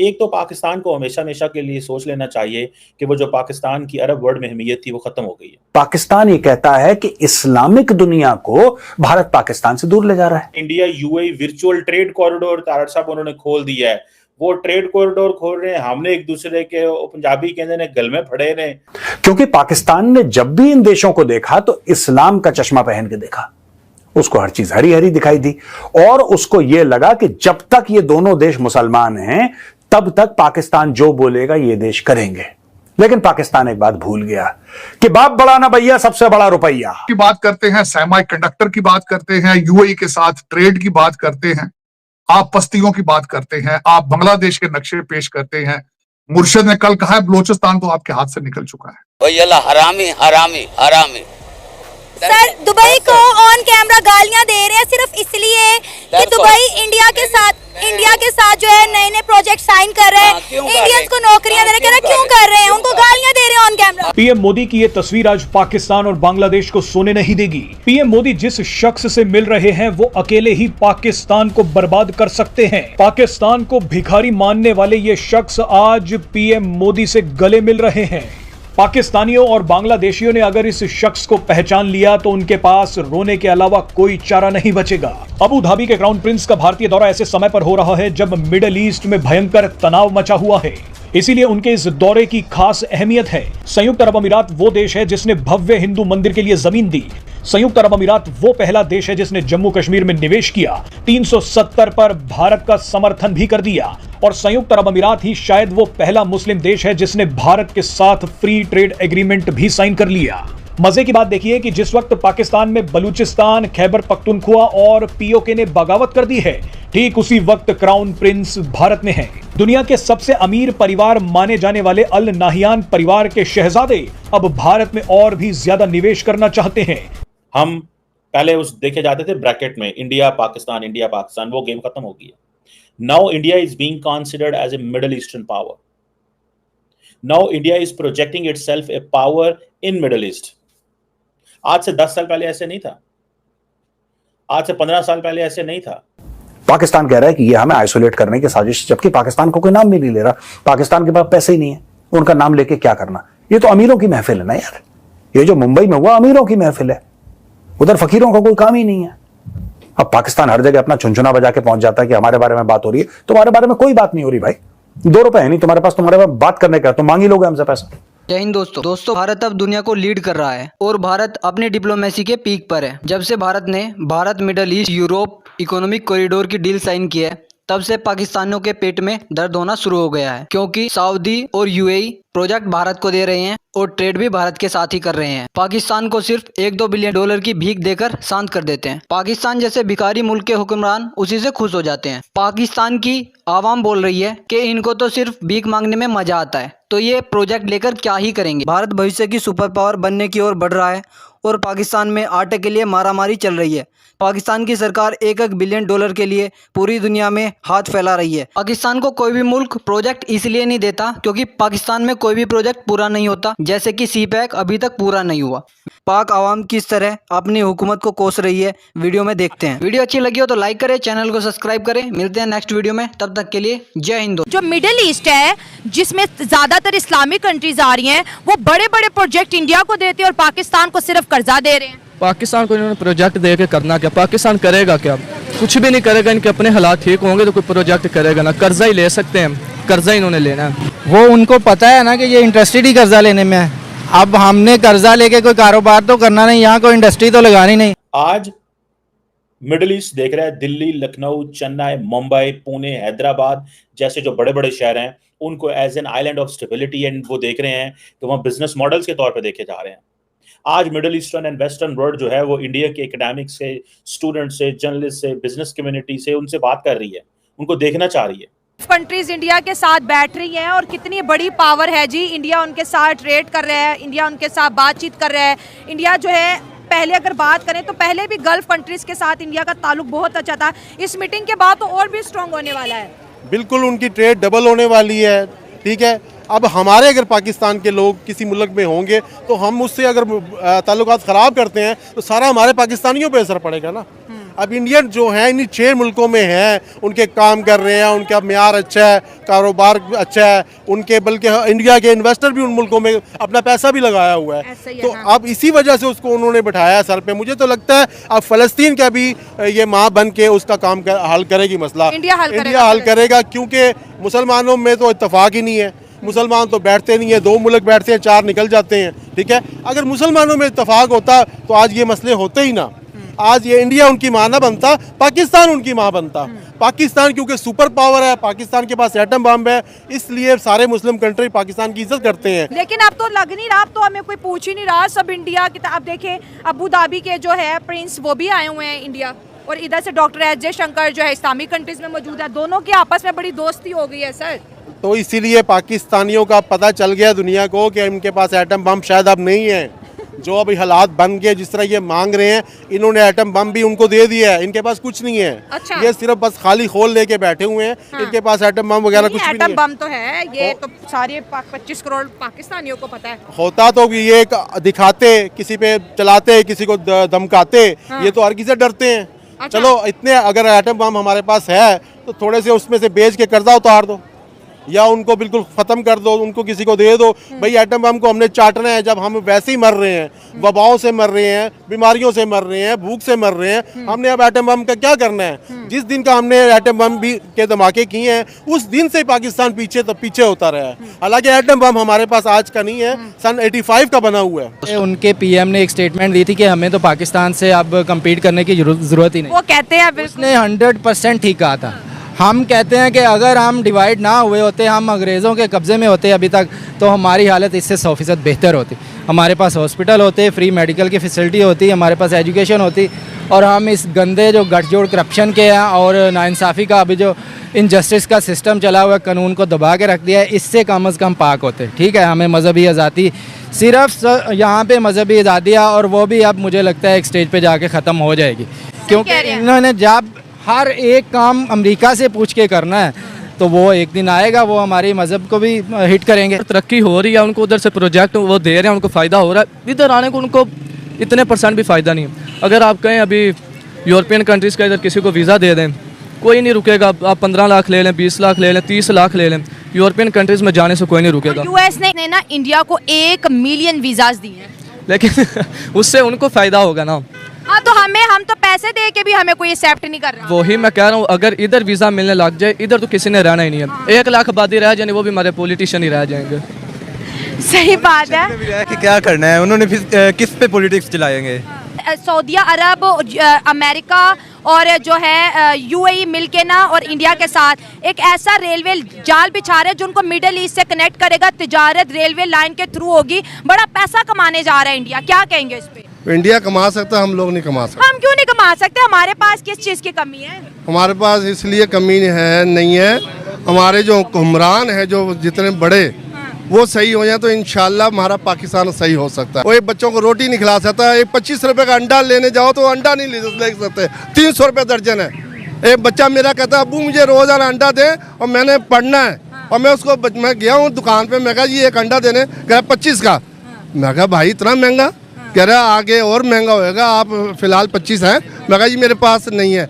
एक तो पाकिस्तान को हमेशा हमेशा के लिए सोच लेना चाहिए कि वो जो पाकिस्तान की अरब वर्ल्ड में अहमियत थी वो खत्म हो गई है। पाकिस्तान ये कहता है कि इस्लामिक दुनिया को भारत पाकिस्तान से दूर ले जा रहा है। India UAE virtual trade corridor Tarar साहब उन्होंने खोल दिया है, वो ट्रेड कॉरिडोर खोल रहे हैं, हमने एक दूसरे के पंजाबी कहते हैं गल में फड़े ने। क्योंकि पाकिस्तान ने जब भी इन देशों को देखा तो इस्लाम का चश्मा पहन के देखा, उसको हर चीज हरी हरी दिखाई दी और उसको यह लगा कि जब तक ये दोनों देश मुसलमान हैं तब तक पाकिस्तान जो बोलेगा ये देश करेंगे। लेकिन पाकिस्तान एक बात भूल गया कि बाप बड़ा ना भैया, सबसे बड़ा रुपया की बात करते हैं, सेमी कंडक्टर की बात करते हैं, यूएई के साथ ट्रेड की बात करते हैं, आप पस्तियों की बात करते हैं, आप बांग्लादेश के नक्शे पेश करते हैं। मुर्शद ने कल कहा है बलोचिस्तान तो आपके हाथ से निकल चुका है। हरामी हरामी हरामी। सर दुबई को ऑन कैमरा गालियां दे रहे हैं सिर्फ इसलिए कि दुबई इंडिया के साथ जो है नए नए प्रोजेक्ट साइन कर रहे हैं, इंडियंस को नौकरियां दे रहे हैं। क्यों कर रहे हैं? उनको गालियां दे रहे हैं ऑन कैमरा। पीएम मोदी की ये तस्वीर आज पाकिस्तान और बांग्लादेश को सोने नहीं देगी। पीएम मोदी जिस शख्स से मिल रहे हैं वो अकेले ही पाकिस्तान को बर्बाद कर सकते हैं। पाकिस्तान को भिखारी मानने वाले ये शख्स आज पीएम मोदी से गले मिल रहे हैं। पाकिस्तानियों और बांग्लादेशियों ने अगर इस शख्स को पहचान लिया तो उनके पास रोने के अलावा कोई चारा नहीं बचेगा। अबू धाबी के क्राउन प्रिंस का भारतीय दौरा ऐसे समय पर हो रहा है जब मिडिल ईस्ट में भयंकर तनाव मचा हुआ है, इसीलिए उनके इस दौरे की खास अहमियत है। संयुक्त अरब अमीरात वो देश है जिसने भव्य हिंदू मंदिर के लिए जमीन दी। संयुक्त अरब अमीरात वो पहला देश है जिसने जम्मू कश्मीर में निवेश किया, 370 पर भारत का समर्थन भी कर दिया। और संयुक्त अरब अमीरात ही शायद वो पहला मुस्लिम देश है जिसने भारत के साथ फ्री ट्रेड एग्रीमेंट भी साइन कर लिया। मजे की बात देखिए कि जिस वक्त पाकिस्तान में बलूचिस्तान, खैबर पख्तूनख्वा और पीओके ने बगावत कर दी है, ठीक उसी वक्त क्राउन प्रिंस भारत में है। दुनिया के सबसे अमीर परिवार माने जाने वाले अल नाहियान परिवार के शहजादे अब भारत में और भी ज्यादा निवेश करना चाहते हैं। हम पहले उस देखे जाते थे ब्रैकेट में इंडिया पाकिस्तान, वो गेम खत्म हो गई है। Now India is being considered as a Middle Eastern power. Now India is projecting itself a power in Middle East. आज से 10 साल पहले ऐसे नहीं था, आज से 15 साल पहले ऐसे नहीं था। पाकिस्तान कह रहा है कि ये हमें आइसोलेट करने की साजिश, जबकि पाकिस्तान को कोई नाम भी नहीं ले रहा। पाकिस्तान के पास पैसे ही नहीं है, उनका नाम लेके क्या करना। ये तो अमीरों की महफिल है ना यार, ये जो मुंबई में हुआ अमीरों की महफिल है, उधर फकीरों का कोई काम ही नहीं है। अब पाकिस्तान हर जगह अपना चुनचुना बजा के पहुंच जाता है कि हमारे बारे में बात हो रही है। तुम्हारे बारे में कोई बात नहीं हो रही भाई, 2 रुपए है नहीं तुम्हारे पास, तुम्हारे पास बात करने का, तुम मांग ही लोगे हमसे पैसा। जय हिंद दोस्तों, भारत अब दुनिया को लीड कर रहा है और भारत अपनी डिप्लोमेसी के पीक पर है। जब से भारत ने middle east Europe economic corridor की डील साइन की है, तब से पाकिस्तानियों के पेट में दर्द होना शुरू हो गया है, क्योंकि सऊदी और यूएई प्रोजेक्ट भारत को दे रहे हैं और ट्रेड भी भारत के साथ ही कर रहे हैं। पाकिस्तान को सिर्फ $1-2 बिलियन की भीख देकर शांत कर देते हैं। पाकिस्तान जैसे भिखारी मुल्क के हुक्मरान उसी से खुश हो जाते हैं। पाकिस्तान की आवाम बोल रही है कि इनको तो सिर्फ भीख मांगने में मजा आता है, तो ये प्रोजेक्ट लेकर क्या ही करेंगे। भारत भविष्य की सुपर पावर बनने की ओर बढ़ रहा है और पाकिस्तान में आटे के लिए मारामारी चल रही है। पाकिस्तान की सरकार $1 बिलियन के लिए पूरी दुनिया में हाथ फैला रही है। पाकिस्तान को कोई भी मुल्क प्रोजेक्ट इसलिए नहीं देता क्योंकि पाकिस्तान में कोई भी प्रोजेक्ट पूरा नहीं होता, जैसे कि CPEC अभी तक पूरा नहीं हुआ। पाक आवाम किस तरह अपनी हुकूमत को कोस रही है, वीडियो में देखते हैं। वीडियो अच्छी लगी हो तो लाइक करें, चैनल को सब्सक्राइब करें। मिलते हैं नेक्स्ट वीडियो में, तब तक के लिए जय हिंद। जो मिडिल ईस्ट है जिसमें ज्यादातर इस्लामिक कंट्रीज आ रही हैं, वो बड़े बड़े प्रोजेक्ट इंडिया को देते हैं और पाकिस्तान को सिर्फ कर्जा दे रहे हैं। पाकिस्तान को इन्होंने प्रोजेक्ट दे के करना क्या? पाकिस्तान करेगा क्या? कुछ भी नहीं करेगा। इनके अपने हालात ठीक होंगे तो कोई प्रोजेक्ट करेगा ना। कर्जा ही ले सकते हैं, कर्जा इन्होंने लेना है। वो उनको पता है ना कि ये इंटरेस्टेड ही कर्जा लेने में है। अब हमने कर्जा लेके कोई कारोबार तो करना नहीं, यहाँ कोई इंडस्ट्री तो लगानी नहीं। आज मिडिल ईस्ट देख रहा है, दिल्ली, लखनऊ, चेन्नई, मुंबई, पुणे, हैदराबाद जैसे जो बड़े बड़े शहर हैं, उनको as an island of stability and वो देख रहे हैं कि वहाँ बिजनेस मॉडल्स के तौर पर देखे जा रहे हैं। आज middle eastern and western world जो है वो इंडिया के एकेडमिक से, स्टूडेंट से, जर्नलिस्ट से, बिजनेस कम्युनिटी से उनसे बात कर रही है, उनको देखना चाह रही है। कंट्रीज इंडिया के साथ बैठ रही हैं और कितनी बड़ी पावर है जी। इंडिया उनके साथ ट्रेड कर रहा है, इंडिया उनके साथ बातचीत कर रहा है। इंडिया जो है, पहले अगर बात करें तो पहले भी गल्फ कंट्रीज के साथ इंडिया का ताल्लुक बहुत अच्छा था। इस मीटिंग के बाद तो और भी स्ट्रॉन्ग होने वाला है। बिल्कुल उनकी ट्रेड डबल होने वाली है। ठीक है, अब हमारे अगर पाकिस्तान के लोग किसी मुल्क में होंगे तो हम उससे अगर ताल्लुकात ख़राब करते हैं तो सारा हमारे पाकिस्तानियों पे असर पड़ेगा ना। अब इंडियन जो हैं इन 6 मुल्कों में हैं, उनके काम कर रहे हैं, उनका म्यार अच्छा है, कारोबार अच्छा है, उनके बल्कि इंडिया के इन्वेस्टर भी उन मुल्कों में अपना पैसा भी लगाया हुआ है। तो अब इसी वजह से उसको उन्होंने बैठाया सर पे। मुझे तो लगता है अब फ़लस्तीन का भी ये माँ बन के उसका काम हल करेगी मसला, इंडिया हल करेगा, क्योंकि मुसलमानों में तो इत्तेफाक ही नहीं है। मुसलमान तो बैठते नहीं है, 2 मुल्क बैठते हैं, 4 निकल जाते हैं, ठीक है। अगर मुसलमानों में इत्तेफाक होता तो आज ये मसले होते ही ना। आज ये इंडिया उनकी माँ ना बनता, पाकिस्तान उनकी माँ बनता। पाकिस्तान क्योंकि सुपर पावर है, पाकिस्तान के पास एटम बम है, इसलिए सारे मुस्लिम कंट्री पाकिस्तान की इज्जत करते हैं। लेकिन अब तो लग नहीं रहा, अब तो हमें कोई पूछ ही नहीं रहा, सब इंडिया की। अब देखें अबू धाबी के जो है प्रिंस वो भी आए हुए हैं इंडिया, और इधर से डॉक्टर एस जयशंकर जो है इस्लामिक कंट्रीज में मौजूद है। दोनों की आपस में बड़ी दोस्ती हो गई है सर। तो इसीलिए पाकिस्तानियों का पता चल गया दुनिया को कि इनके पास एटम बम शायद अब नहीं है। जो अभी हालात बन गए, जिस तरह ये मांग रहे हैं, इन्होंने एटम बम भी उनको दे दिया है। इनके पास कुछ नहीं है। अच्छा। ये सिर्फ बस खाली खोल लेके बैठे हुए हैं। हाँ। इनके पास एटम बम वगैरह कुछ भी नहीं है। एटम बम तो है, ये तो सारे 25 करोड़ पाकिस्तानियों को पता है। होता तो ये दिखाते, किसी पे चलाते, किसी को धमकाते। हाँ। ये तो हर किसी से डरते हैं। अच्छा। चलो इतने अगर एटम बम हमारे पास है तो थोड़े से उसमें से बेच के कर्जा उतार दो, या उनको बिल्कुल ख़त्म कर दो, उनको किसी को दे दो। भाई एटम बम को हमने चाटना है, जब हम वैसे ही मर रहे हैं, वबाओं से मर रहे हैं, बीमारियों से मर रहे हैं, भूख से मर रहे हैं, हमने अब एटम बम का क्या करना है। जिस दिन का हमने एटम बम भी के धमाके किए हैं, उस दिन से पाकिस्तान पीछे होता रहा है। हालांकि एटम बम हमारे पास आज का नहीं है, सन 85 का बना हुआ है। उनके पीएम ने एक स्टेटमेंट दी थी कि हमें तो पाकिस्तान से अब कम्पीट करने की जरूरत ही नहीं। वो कहते हैं, उसने 100% ठीक कहा था। हम कहते हैं कि अगर हम डिवाइड ना हुए होते, हम अंग्रेज़ों के कब्ज़े में होते अभी तक, तो हमारी हालत इससे 100% बेहतर होती। हमारे पास हॉस्पिटल होते, फ्री मेडिकल की फैसिलिटी होती, हमारे पास एजुकेशन होती, और हम इस गंदे जो गठजोड़ करप्शन के हैं और नाइंसाफ़ी का अभी जो इनजस्टिस का सिस्टम चला हुआ है, कानून को दबा के रख दिया है, इससे कम अज़ कम पाक होते। ठीक है, हमें मजहबी आज़ादी सिर्फ यहाँ पे मजहबी आज़ादियाँ, और वो भी अब मुझे लगता है एक स्टेज पे जाके ख़त्म हो जाएगी, क्योंकि इन्होंने जब हर एक काम अमेरिका से पूछ के करना है, तो वो एक दिन आएगा, वो हमारे मज़हब को भी हिट करेंगे। तरक्की हो रही है, उनको उधर से प्रोजेक्ट वो दे रहे हैं, उनको फ़ायदा हो रहा है। इधर आने को उनको इतने % भी फ़ायदा नहीं है। अगर आप कहें अभी यूरोपियन कंट्रीज़ का इधर किसी को वीज़ा दे दें, कोई नहीं रुकेगा। आप 15 लाख ले लें, 20 लाख ले लें, 30 लाख ले लें, यूरोपियन कंट्रीज़ में जाने से कोई नहीं रुकेगा। यूएस ने ना इंडिया को 1 मिलियन वीज़ाज दिए हैं, लेकिन उससे उनको फ़ायदा होगा ना। हाँ, तो हम तो पैसे दे के भी हमें कोई एक्सेप्ट नहीं कर रहा। वही मैं कह रहा हूँ, अगर इधर वीज़ा मिलने लग जाए, इधर तो किसी ने रहना ही नहीं है। हाँ। 1 लाख आबादी रह जाए, वो भी हमारे पॉलिटिशियन ही रह जाएंगे। सही बात है कि क्या करना है उन्होंने, किस पे पॉलिटिक्स चलाएंगे। सऊदी अरब, अमेरिका और जो है यूएई मिलके ना और इंडिया के साथ एक ऐसा रेलवे जाल बिछा रहे हैं जो उनको मिडिल ईस्ट से कनेक्ट करेगा। तिजारत रेलवे लाइन के थ्रू होगी, बड़ा पैसा कमाने जा रहा है इंडिया। क्या कहेंगे इस पे? इंडिया कमा सकता है, हम लोग नहीं कमा सकते। हम क्यों नहीं कमा सकते? हमारे पास किस चीज़ की कमी है? हमारे पास इसलिए कमी है नहीं है, हमारे जो हुक्मरान है, जो जितने बड़े वो सही हो जाए तो इंशाल्लाह हमारा पाकिस्तान सही हो सकता है। वो एक बच्चों को रोटी नहीं खिला सकता, एक 25 रुपए का अंडा लेने जाओ तो अंडा नहीं ले सकते, 300 रुपए दर्जन है। एक बच्चा मेरा कहता है अब्बू मुझे रोजाना अंडा दे और मैंने पढ़ना है, और मैं गया हूँ दुकान पे, मैं कहा जी एक अंडा देने, कह रहा 25 का। मैं कहा भाई इतना महंगा? कह रहा आगे और महंगा होएगा, आप फिलहाल 25 है। मैं कहा जी मेरे पास नहीं है।